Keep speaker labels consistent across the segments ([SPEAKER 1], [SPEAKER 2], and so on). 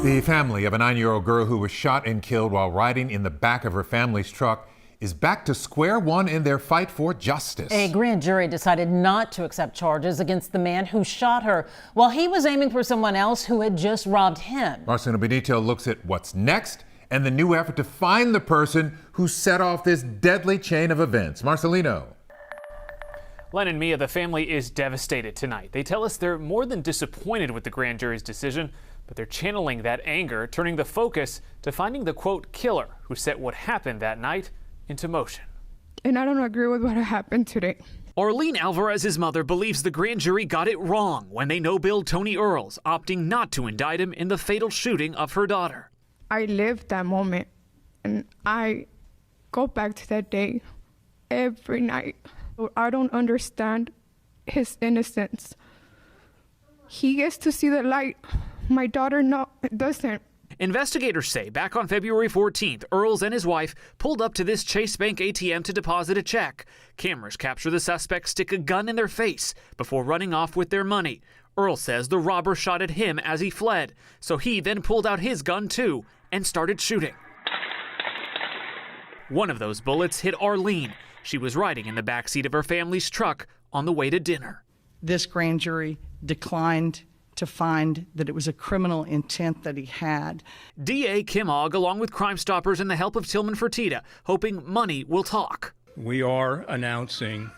[SPEAKER 1] The family of a 9-year-old girl who was shot and killed while riding in the back of her family's truck is back to square one in their fight for justice.
[SPEAKER 2] A grand jury decided not to accept charges against the man who shot her while he was aiming for someone else who had just robbed him.
[SPEAKER 1] Marcelino Benito looks at what's next and the new effort to find the person who set off this deadly chain of events. Marcelino.
[SPEAKER 3] Len and Mia, the family is devastated tonight. They tell us they're more than disappointed with the grand jury's decision, but they're channeling that anger, turning the focus to finding the, quote, killer who set what happened that night into motion.
[SPEAKER 4] And I don't agree with what happened today.
[SPEAKER 3] Arlene Alvarez's mother believes the grand jury got it wrong when they no-billed Tony Earls, opting not to indict him in the fatal shooting of her daughter.
[SPEAKER 4] I lived that moment, and I go back to that day every night. I don't understand his innocence. He gets to see the light. My daughter doesn't.
[SPEAKER 3] Investigators say back on February 14th, Earls and his wife pulled up to this Chase Bank ATM to deposit a check. Cameras capture the suspect stick a gun in their face before running off with their money. Earls says the robber shot at him as he fled, so he then pulled out his gun too and started shooting. One of those bullets hit Arlene. She was riding in the backseat of her family's truck on the way to dinner.
[SPEAKER 5] This grand jury declined to find that it was a criminal intent that he had.
[SPEAKER 3] DA Kim Ogg, along with Crime Stoppers and the help of Tillman Fertitta, hoping money will talk.
[SPEAKER 6] We are announcing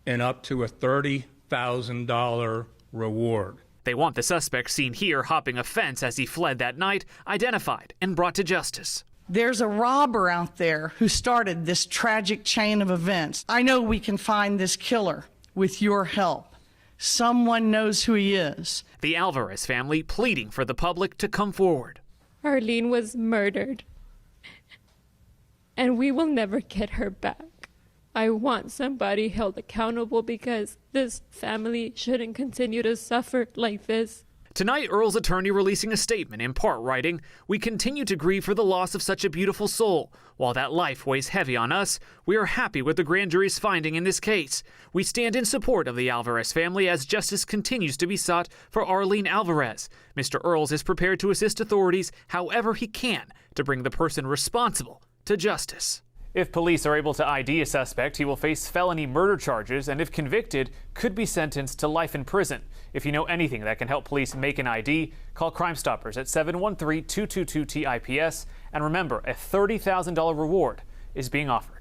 [SPEAKER 6] an up to a $30,000 reward.
[SPEAKER 3] They want the suspect seen here hopping a fence as he fled that night identified and brought to justice.
[SPEAKER 5] There's a robber out there who started this tragic chain of events. I know we can find this killer with your help. Someone knows who he is.
[SPEAKER 3] The Alvarez family pleading for the public to come forward.
[SPEAKER 7] Arlene was murdered, and we will never get her back. I want somebody held accountable because this family shouldn't continue to suffer like this.
[SPEAKER 3] Tonight, Earl's attorney releasing a statement, in part writing, "We continue to grieve for the loss of such a beautiful soul. While that life weighs heavy on us, we are happy with the grand jury's finding in this case. We stand in support of the Alvarez family as justice continues to be sought for Arlene Alvarez. Mr. Earls is prepared to assist authorities however he can to bring the person responsible to justice." If police are able to ID a suspect, he will face felony murder charges and if convicted, could be sentenced to life in prison. If you know anything that can help police make an ID, call Crime Stoppers at 713-222-TIPS. And remember, a $30,000 reward is being offered.